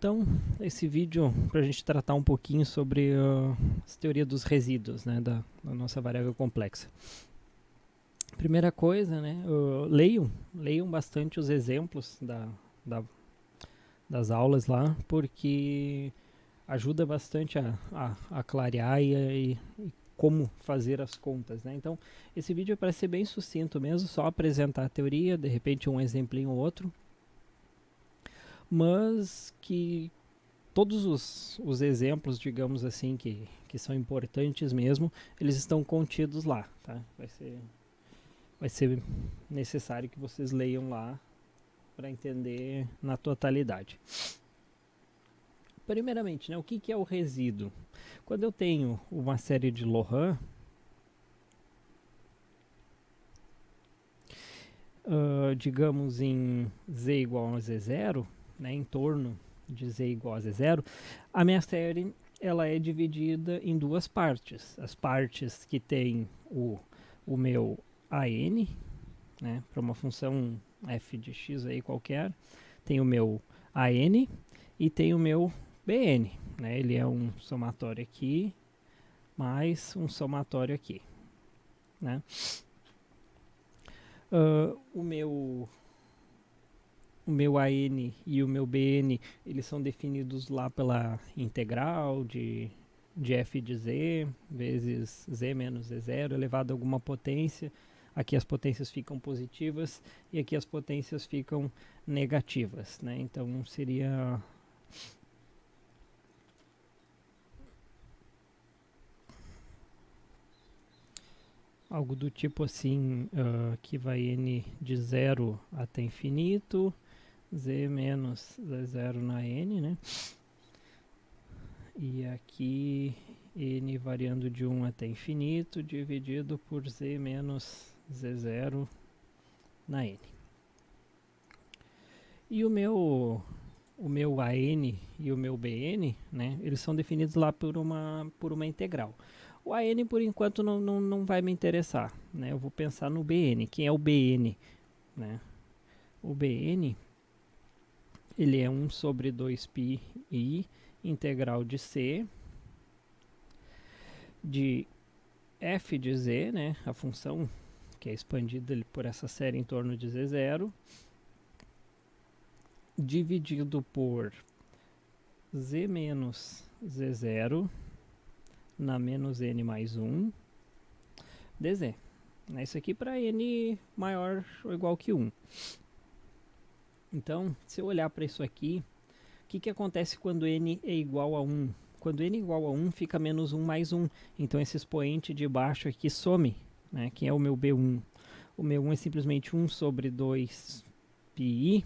Então, esse vídeo para a gente tratar um pouquinho sobre a teoria dos resíduos, né, da nossa variável complexa. Primeira coisa, né, leiam bastante os exemplos das aulas lá, porque ajuda bastante a clarear e como fazer as contas, né? Então, esse vídeo é para ser bem sucinto mesmo, só apresentar a teoria, de repente um exemplinho ou outro, mas que todos os exemplos, digamos assim, que são importantes mesmo, eles estão contidos lá, tá? Vai ser necessário que vocês leiam lá para entender na totalidade. Primeiramente, né, o que é o resíduo? Quando eu tenho uma série de Lohan, digamos em z igual a z0, né, em torno de z igual a z0, a minha série ela é dividida em duas partes. As partes que tem o meu AN, né, para uma função f de x aí qualquer, tem o meu AN e tem o meu BN. Né, ele é um somatório aqui mais um somatório aqui. Né. O meu AN e o meu BN, eles são definidos lá pela integral de f de z vezes z menos z0 elevado a alguma potência. Aqui as potências ficam positivas e aqui as potências ficam negativas, né? Então seria algo do tipo assim, que vai n de 0 até infinito, z menos z0 na n, né? E aqui n variando de 1 até infinito, dividido por z menos z0 na n. E o meu AN e o meu BN, né, eles são definidos lá por uma integral. O AN, por enquanto, não vai me interessar. Né? Eu vou pensar no BN. Quem é o BN? Né? O BN, ele é 1 sobre 2πi integral de c de f de z, né, a função que é expandida por essa série em torno de z0, dividido por z menos z0 na menos n mais 1 dz. Isso aqui para n maior ou igual que 1. Então, se eu olhar para isso aqui, o que acontece quando n é igual a 1? Quando n é igual a 1, fica menos 1 mais 1. Então, esse expoente de baixo aqui some, né? Que é o meu B1. O meu 1 é simplesmente 1 sobre 2πi,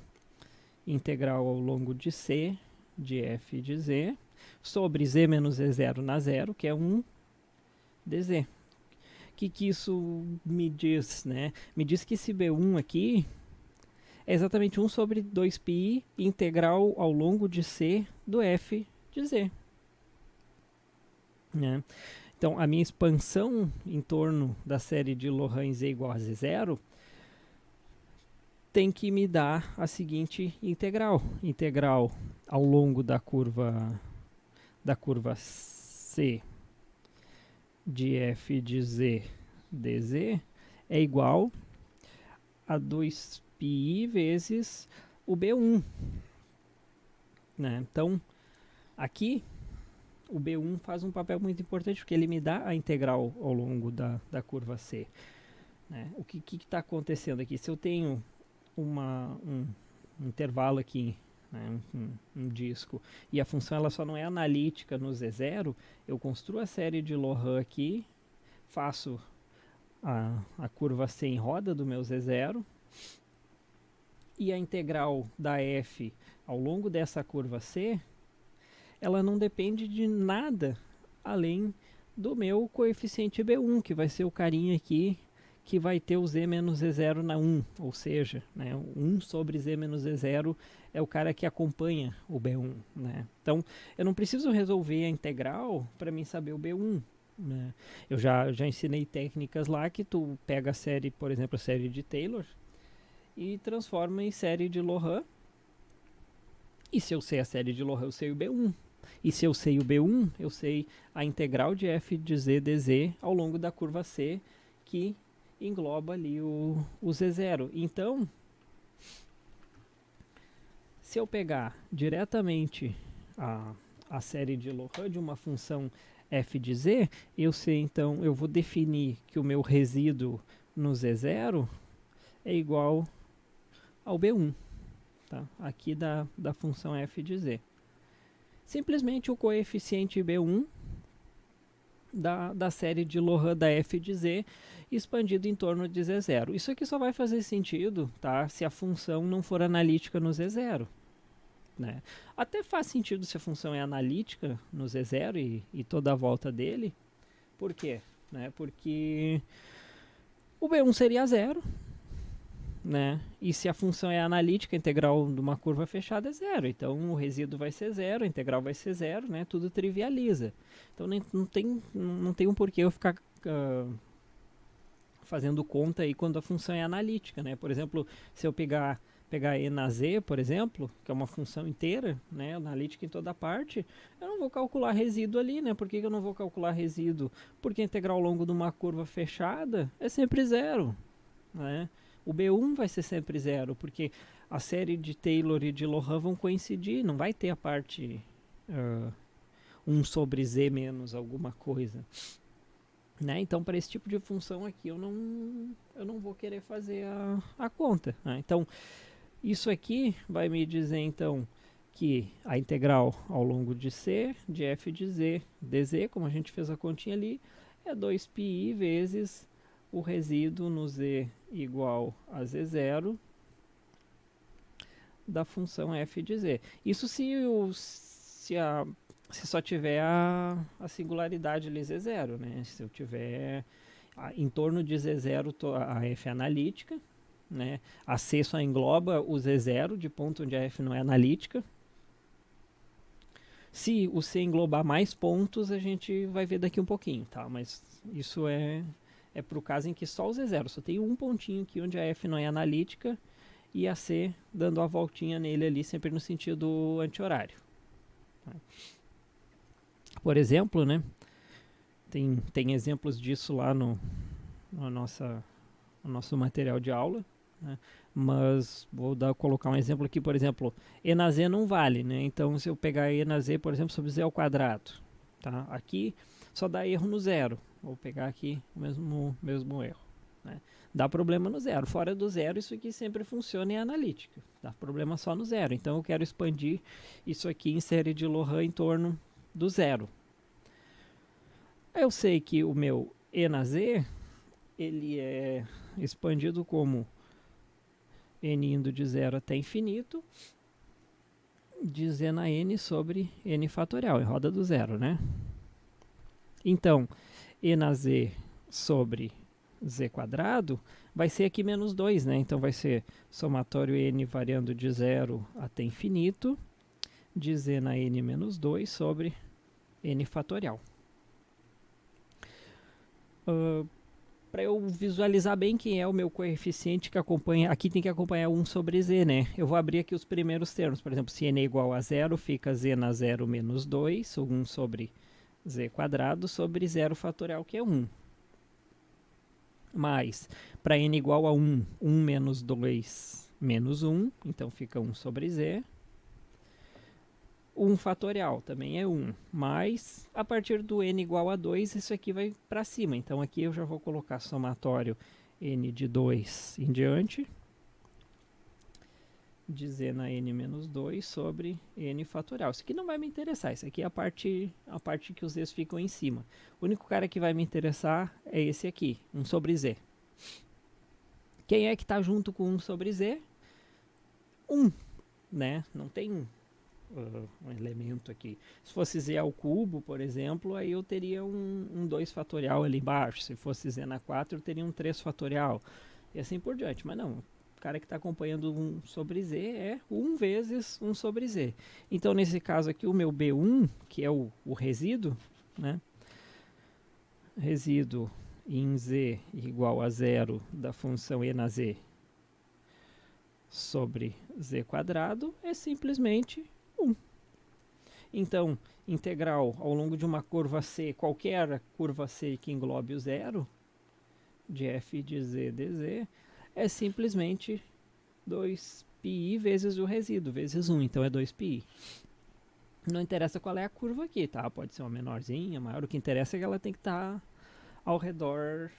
integral ao longo de c, de f de z, sobre z menos z0 na 0, que é 1 dz. O que isso me diz? Né? Me diz que esse B1 aqui é exatamente 1 sobre 2πi integral ao longo de c do f de z. Né? Então, a minha expansão em torno da série de Lohan z igual a z0 tem que me dar a seguinte integral. Integral ao longo da curva c de f de z dz é igual a 2πi vezes o B1. Né? Então, aqui, o B1 faz um papel muito importante, porque ele me dá a integral ao longo da curva C. Né? O que está acontecendo aqui? Se eu tenho um intervalo aqui, né, um disco, e a função ela só não é analítica no Z0, eu construo a série de Lohan aqui, faço a curva C em roda do meu Z0, e a integral da f ao longo dessa curva C, ela não depende de nada além do meu coeficiente B1, que vai ser o carinha aqui, que vai ter o z menos z0 na 1, ou seja, né, 1 sobre z menos z0 é o cara que acompanha o B1. Né? Então, eu não preciso resolver a integral para mim saber o B1. Né? Eu já ensinei técnicas lá que tu pega a série, por exemplo, a série de Taylor, e transforma em série de Lohan, E se eu sei a série de Lohan, eu sei o B1. E se eu sei o B1, eu sei a integral de f de z dz ao longo da curva C, que engloba ali o Z0. Então, se eu pegar diretamente a série de Lohan de uma função f de z, eu sei, então, eu vou definir que o meu resíduo no Z0 é igual ao B1, tá? Aqui da função f de z. Simplesmente o coeficiente B1 da série de Lohan da f de z expandido em torno de Z0. Isso aqui só vai fazer sentido, tá, se a função não for analítica no Z0. Né? Até faz sentido se a função é analítica no Z0 e toda a volta dele. Por quê? Né? Porque o B1 seria zero, né? E se a função é analítica, a integral de uma curva fechada é zero. Então o resíduo vai ser zero, a integral vai ser zero, né? Tudo trivializa. Então não tem um porquê eu ficar fazendo conta aí quando a função é analítica, né? Por exemplo, se eu pegar e na z, por exemplo, que é uma função inteira, né, analítica em toda parte, eu não vou calcular resíduo ali, né? Por que eu não vou calcular resíduo? Porque a integral ao longo de uma curva fechada é sempre zero, né? O B1 vai ser sempre zero, porque a série de Taylor e de Lohan vão coincidir, não vai ter a parte 1 sobre z menos alguma coisa. Né? Então, para esse tipo de função aqui, eu não vou querer fazer a conta. Né? Então, isso aqui vai me dizer, então, que a integral ao longo de C, de f de z, dz, como a gente fez a continha ali, é 2πi vezes o resíduo no z igual a z0 da função f de z. Isso se só tiver a singularidade ali z0, né? Se eu tiver em torno de z0 a f analítica, né? A C só engloba o Z0, de ponto onde a F não é analítica. Se o C englobar mais pontos, a gente vai ver daqui um pouquinho, tá? Mas isso é para o caso em que só o Z0, só tem um pontinho aqui onde a F não é analítica e a C dando a voltinha nele ali, sempre no sentido anti-horário. Por exemplo, né? Tem exemplos disso lá no nosso material de aula. Né? Mas vou colocar um exemplo aqui, por exemplo, e na z não vale, né? Então se eu pegar e na z, por exemplo, sobre z ao quadrado, tá? Aqui só dá erro no zero. Vou pegar aqui o mesmo erro. Né? Dá problema no zero. Fora do zero, isso aqui sempre funciona em analítica. Dá problema só no zero. Então eu quero expandir isso aqui em série de Lohan em torno do zero. Eu sei que o meu e na z, ele é expandido como n indo de 0 até infinito, de z na n sobre n fatorial, em roda do zero, né? Então, e na z sobre z quadrado vai ser aqui menos 2, né? Então vai ser somatório n variando de 0 até infinito, de z na n menos 2 sobre n fatorial. Para eu visualizar bem quem é o meu coeficiente que acompanha, aqui tem que acompanhar 1 sobre z, né? Eu vou abrir aqui os primeiros termos, por exemplo, se n é igual a 0, fica z na 0 menos 2, 1 sobre z quadrado, sobre 0 fatorial, que é 1. Mais, para n igual a 1, 1 menos 2 menos 1, então fica 1 sobre z. 1 fatorial também é 1, mas a partir do n igual a 2, isso aqui vai para cima. Então aqui eu já vou colocar somatório n de 2 em diante, de z na n menos 2 sobre n fatorial. Isso aqui não vai me interessar, isso aqui é a parte que os z's ficam em cima. O único cara que vai me interessar é esse aqui, 1 sobre z. Quem é que está junto com 1 sobre z? 1, né? Não tem um elemento aqui. Se fosse z ao cubo, por exemplo, aí eu teria um 2 fatorial ali embaixo. Se fosse z na 4, eu teria um 3 fatorial. E assim por diante. Mas não, o cara que está acompanhando 1 sobre z é 1 vezes 1 sobre z. Então, nesse caso aqui, o meu B1, que é o resíduo, né? Resíduo em z igual a 0 da função e na z sobre z quadrado é simplesmente 1. Então, integral ao longo de uma curva C, qualquer curva C que englobe o zero, de f de z dz, é simplesmente 2πi vezes o resíduo, vezes 1, então é 2πi. Não interessa qual é a curva aqui, tá? Pode ser uma menorzinha, maior, o que interessa é que ela tem que estar ao redor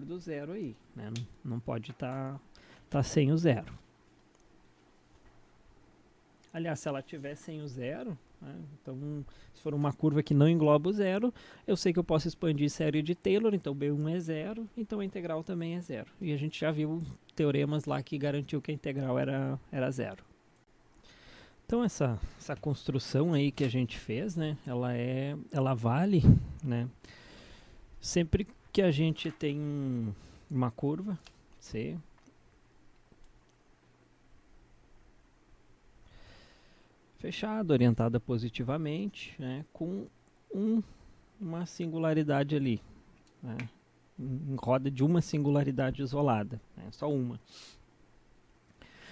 do zero aí, né? Não pode estar sem o zero. Aliás, se ela tiver sem o zero, né? Então se for uma curva que não engloba o zero, eu sei que eu posso expandir série de Taylor, então B1 é zero, então a integral também é zero. E a gente já viu teoremas lá que garantiu que a integral era zero. Então essa construção aí que a gente fez, né, ela vale, né, sempre que a gente tem uma curva C fechada, orientada positivamente, né, com uma singularidade ali, né, em roda de uma singularidade isolada, né, só uma.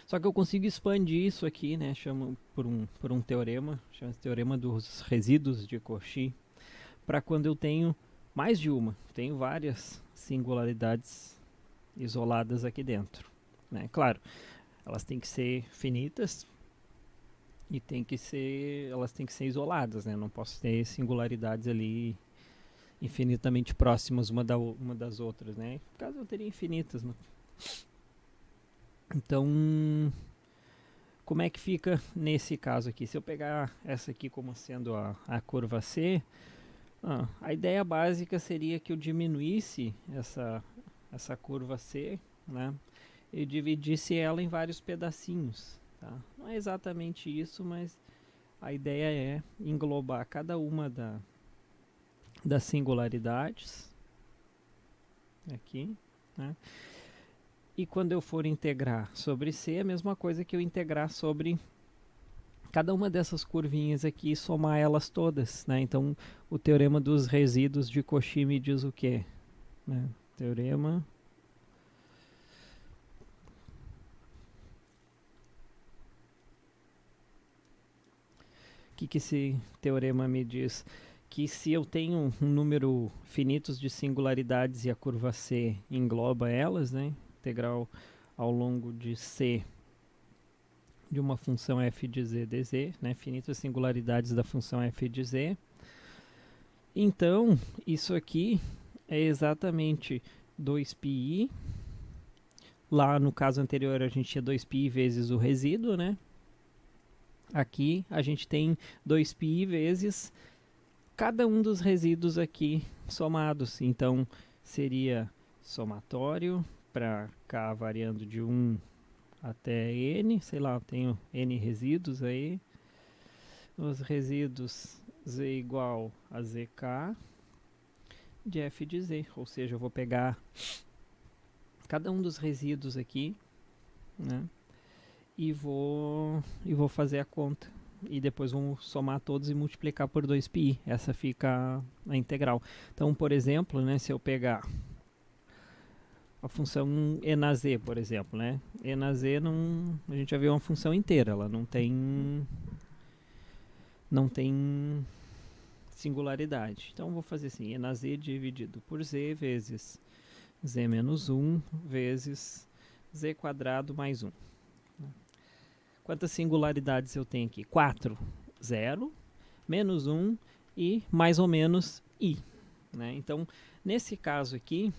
Só que eu consigo expandir isso aqui, né, chamo por um teorema, chama-se teorema dos resíduos de Cauchy, para quando eu tenho mais de uma, tenho várias singularidades isoladas aqui dentro, né? Claro, elas têm que ser finitas e elas têm que ser isoladas, né? Não posso ter singularidades ali infinitamente próximas uma das outras, né? No caso eu teria infinitas, né? Então, como é que fica nesse caso aqui? Se eu pegar essa aqui como sendo a curva C, a ideia básica seria que eu diminuísse essa curva C, né, e dividisse ela em vários pedacinhos. Tá? Não é exatamente isso, mas a ideia é englobar cada uma das singularidades aqui, né? E quando eu for integrar sobre C, é a mesma coisa que eu integrar sobre cada uma dessas curvinhas aqui e somar elas todas, né? Então, o teorema dos resíduos de Cauchy me diz o quê? Né? Teorema que esse teorema me diz? Que se eu tenho um número finitos de singularidades e a curva C engloba elas, né? Integral ao longo de C de uma função f de z dz, né? Finitas singularidades da função f de z. Então, isso aqui é exatamente 2πi. Lá no caso anterior a gente tinha 2πi vezes o resíduo, né? Aqui a gente tem 2πi vezes cada um dos resíduos aqui somados. Então, seria somatório para k variando de 1 até n. Sei lá, eu tenho n resíduos aí. Os resíduos z igual a zk de f de z. Ou seja, eu vou pegar cada um dos resíduos aqui, né? E vou fazer a conta. E depois vamos somar todos e multiplicar por 2πi. Essa fica a integral. Então, por exemplo, né, se eu pegar a função e na z, por exemplo, né? E na z a gente já viu uma função inteira, ela não tem singularidade. Então vou fazer assim, e na z dividido por z vezes z menos 1 vezes z quadrado mais 1. Quantas singularidades eu tenho aqui? 4, 0, menos 1 e mais ou menos i. Né? Então, nesse caso aqui,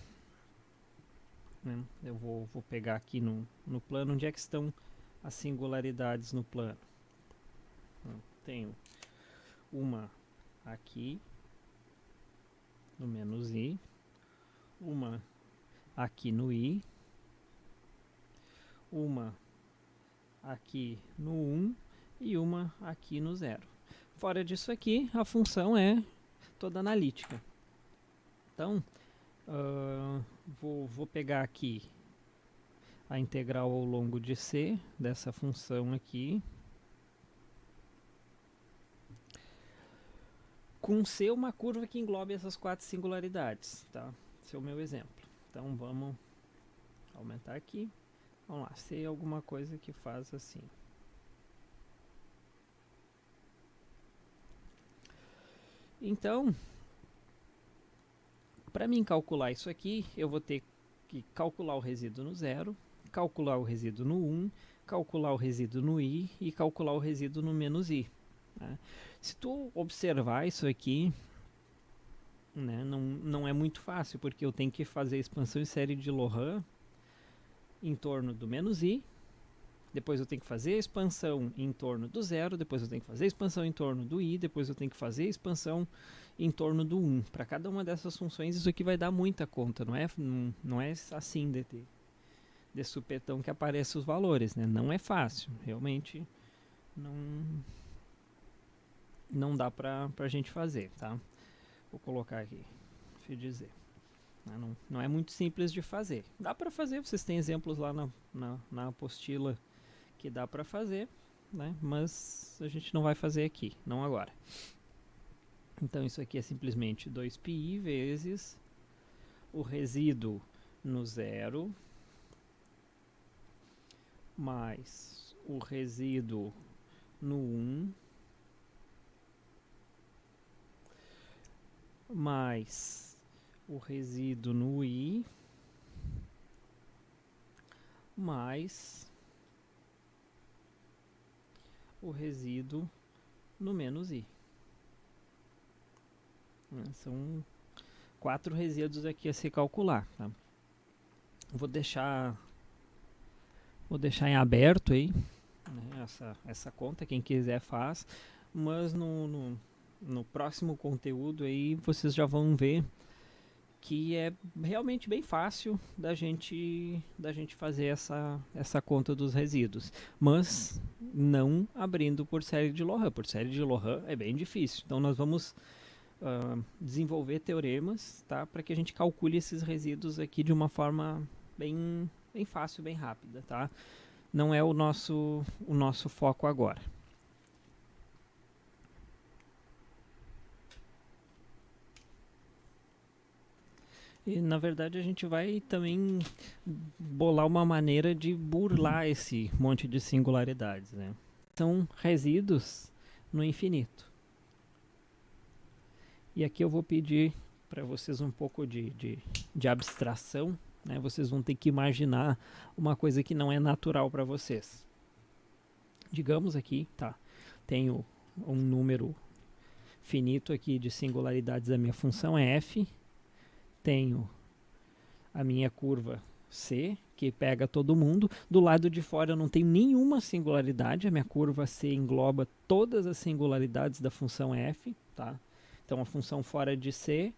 né, eu vou pegar aqui no plano, onde é que estão as singularidades no plano. Tenho uma aqui, no menos i, uma aqui no i, uma aqui no 1 e uma aqui no 0. Fora disso aqui, a função é toda analítica. Então, vou pegar aqui a integral ao longo de C dessa função aqui. Com C uma curva que englobe essas 4 singularidades, tá? Esse é o meu exemplo. Então vamos aumentar aqui. Vamos lá, C é alguma coisa que faz assim. Então, para mim calcular isso aqui, eu vou ter que calcular o resíduo no 0, calcular o resíduo no 1, calcular o resíduo no i e calcular o resíduo no menos i. Né? Se tu observar isso aqui, né, não é muito fácil, porque eu tenho que fazer a expansão em série de Loran em torno do menos i, depois eu tenho que fazer a expansão em torno do 0, depois eu tenho que fazer a expansão em torno do i, depois eu tenho que fazer a expansão em torno do 1. Para cada uma dessas funções, isso aqui vai dar muita conta, não é assim de supetão que aparecem os valores, né? Não é fácil, realmente não dá pra gente fazer, tá? Vou colocar aqui, deixa eu dizer. Não é muito simples de fazer. Dá para fazer, vocês têm exemplos lá na apostila que dá para fazer, né? Mas a gente não vai fazer aqui, não agora. Então isso aqui é simplesmente 2πi vezes o resíduo no 0 mais o resíduo no 1 mais o resíduo no i mais o resíduo no menos i. São 4 resíduos aqui a se calcular. Tá? Vou deixar em aberto aí, né, essa conta, quem quiser faz, mas no próximo conteúdo aí vocês já vão ver que é realmente bem fácil da gente fazer essa conta dos resíduos, mas não abrindo por série de Loran. Por série de Loran é bem difícil, então nós vamos desenvolver teoremas, tá, para que a gente calcule esses resíduos aqui de uma forma bem fácil, bem rápida, tá? Não é o nosso foco agora. E, na verdade, a gente vai também bolar uma maneira de burlar esse monte de singularidades, né? São resíduos no infinito. E aqui eu vou pedir para vocês um pouco de abstração, né? Vocês vão ter que imaginar uma coisa que não é natural para vocês. Digamos aqui, tá, tenho um número finito aqui de singularidades da minha função f, tenho a minha curva C, que pega todo mundo. Do lado de fora eu não tenho nenhuma singularidade, a minha curva C engloba todas as singularidades da função f, tá? Então a função fora de C,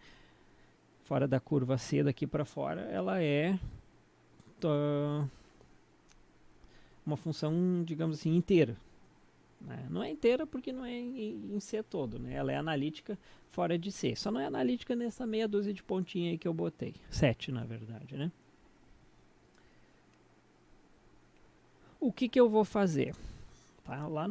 fora da curva C daqui para fora, ela é uma função, digamos assim, inteira. Né? Não é inteira porque não é em C todo, né? Ela é analítica fora de C. Só não é analítica nessa meia dúzia de pontinha aí que eu botei. 7, na verdade, né? O que eu vou fazer? Tá? Lá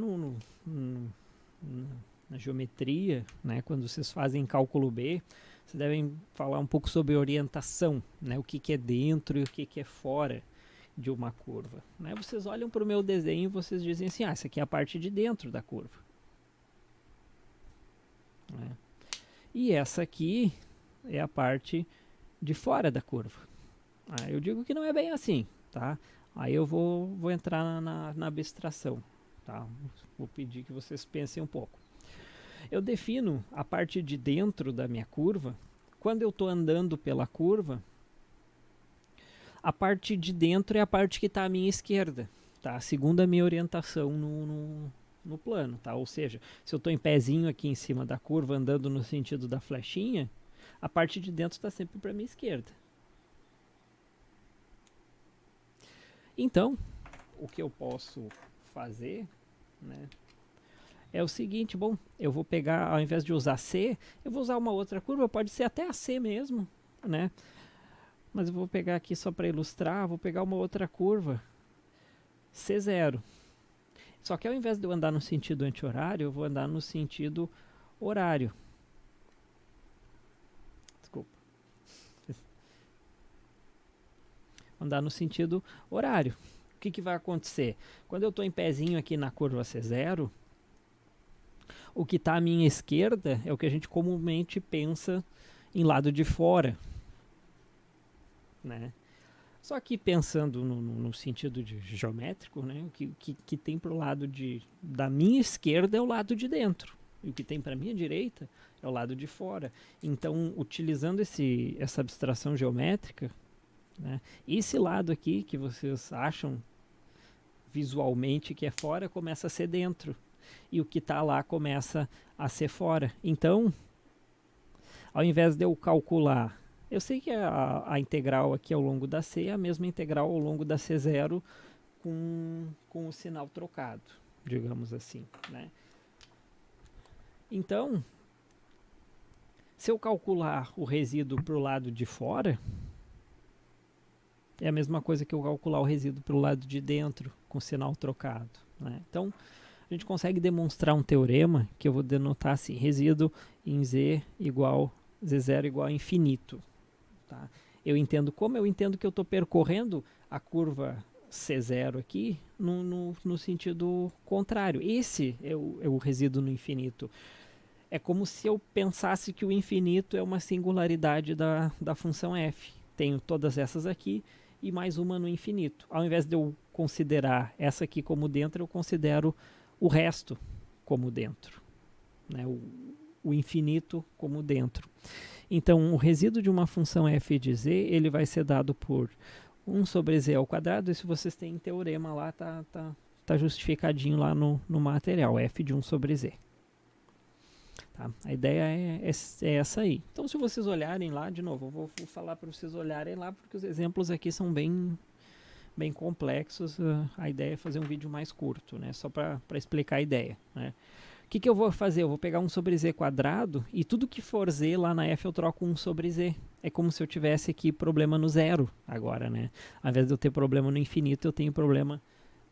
na geometria, né? Quando vocês fazem cálculo B, vocês devem falar um pouco sobre orientação, né? O que é dentro e o que é fora de uma curva. Né? Vocês olham para o meu desenho e vocês dizem assim, essa aqui é a parte de dentro da curva. Né? E essa aqui é a parte de fora da curva. Eu digo que não é bem assim, tá? Aí eu vou entrar na abstração, tá? Vou pedir que vocês pensem um pouco. Eu defino a parte de dentro da minha curva. Quando eu estou andando pela curva, a parte de dentro é a parte que está à minha esquerda, tá? Segundo a minha orientação no plano, tá? Ou seja, se eu estou em pezinho aqui em cima da curva, andando no sentido da flechinha, a parte de dentro está sempre para a minha esquerda. Então, o que eu posso fazer, né, é o seguinte, bom, eu vou pegar, ao invés de usar C, eu vou usar uma outra curva, pode ser até a C mesmo, né? Mas eu vou pegar aqui só para ilustrar, vou pegar uma outra curva, C0. Só que ao invés de eu andar no sentido anti-horário, eu vou andar no sentido horário. Desculpa. Andar no sentido horário. O que vai acontecer? Quando eu estou em pezinho aqui na curva C0, O que está à minha esquerda é o que a gente comumente pensa em lado de fora, né? Só que pensando no sentido de geométrico, né? O que tem para o lado da minha esquerda é o lado de dentro. E o que tem para a minha direita é o lado de fora. Então, utilizando essa abstração geométrica, né, esse lado aqui que vocês acham visualmente que é fora começa a ser dentro. E o que está lá começa a ser fora. Então, ao invés de eu calcular, eu sei que a integral aqui ao longo da C é a mesma integral ao longo da C0 com o sinal trocado, digamos assim, né? Então, se eu calcular o resíduo para o lado de fora, é a mesma coisa que eu calcular o resíduo para o lado de dentro com sinal trocado, né? Então, a gente consegue demonstrar um teorema que eu vou denotar assim: resíduo em Z igual Z0 igual a infinito. Tá? Eu entendo que eu estou percorrendo a curva C0 aqui no sentido contrário. Esse é o resíduo no infinito. É como se eu pensasse que o infinito é uma singularidade da função f. Tenho todas essas aqui e mais uma no infinito. Ao invés de eu considerar essa aqui como dentro, eu considero o resto como dentro, né? O infinito como dentro. Então, o resíduo de uma função f de z, ele vai ser dado por 1 sobre z ao quadrado. E se vocês têm teorema lá, tá justificadinho lá no material, f de 1 sobre z. Tá? A ideia é essa aí. Então, se vocês olharem lá, de novo, eu vou falar para vocês olharem lá, porque os exemplos aqui são bem complexos. A ideia é fazer um vídeo mais curto, né? Só para explicar a ideia, né? O que eu vou fazer? Eu vou pegar 1 sobre z quadrado e tudo que for z lá na f eu troco 1 sobre z. É como se eu tivesse aqui problema no zero agora, né? Ao invés de eu ter problema no infinito, eu tenho problema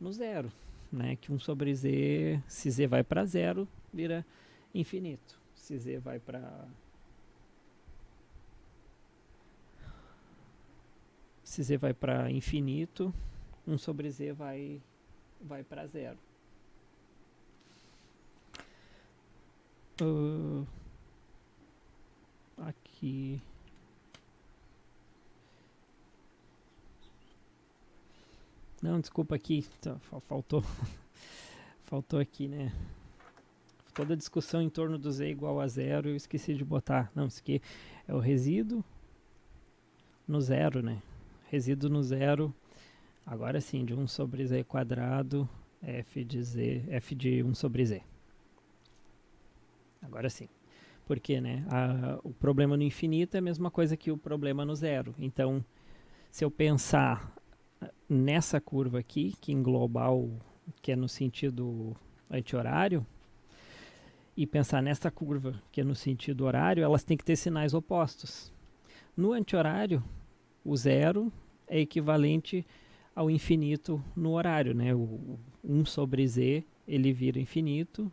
no zero, né? Que 1 sobre z, se z vai para zero, vira infinito. Se z vai para... Se z vai para infinito, 1 sobre z vai para zero. Aqui... Não, desculpa aqui, faltou aqui, né? Toda a discussão em torno do z igual a zero, eu esqueci de botar. Não, isso aqui é o resíduo no zero, né? Resíduo no zero, agora sim, de 1 sobre z quadrado, f de 1 sobre z. Agora sim. Porque, né, o problema no infinito é a mesma coisa que o problema no zero. Então, se eu pensar nessa curva aqui, que engloba que é no sentido anti-horário, e pensar nessa curva, que é no sentido horário, elas têm que ter sinais opostos. No anti-horário, o zero é equivalente ao infinito no horário, né? O 1 sobre z, ele vira infinito,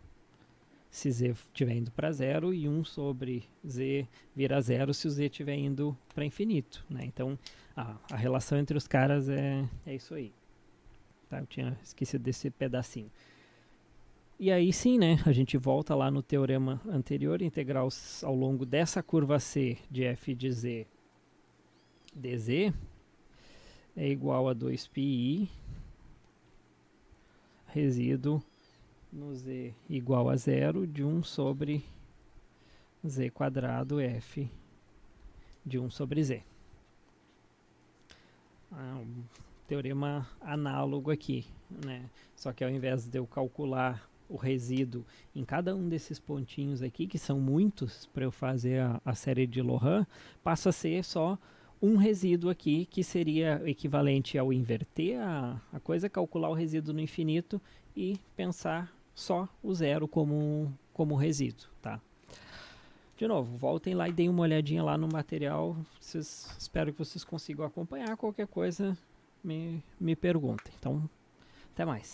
se z estiver indo para zero, e 1 sobre z vira zero se o z estiver indo para infinito, né? Então, a relação entre os caras é isso aí. Tá? Eu tinha esquecido desse pedacinho. E aí sim, né, a gente volta lá no teorema anterior, integral ao longo dessa curva C de f de z dz é igual a 2πi resíduo no z igual a zero de 1 sobre z quadrado f de 1 sobre z. Um teorema análogo aqui, né? Só que ao invés de eu calcular o resíduo em cada um desses pontinhos aqui, que são muitos para eu fazer a série de Loran, passa a ser só um resíduo aqui, que seria equivalente ao inverter a coisa, calcular o resíduo no infinito e pensar só o zero como resíduo, tá? De novo, voltem lá e deem uma olhadinha lá no material. Espero que vocês consigam acompanhar. Qualquer coisa, me perguntem. Então, até mais.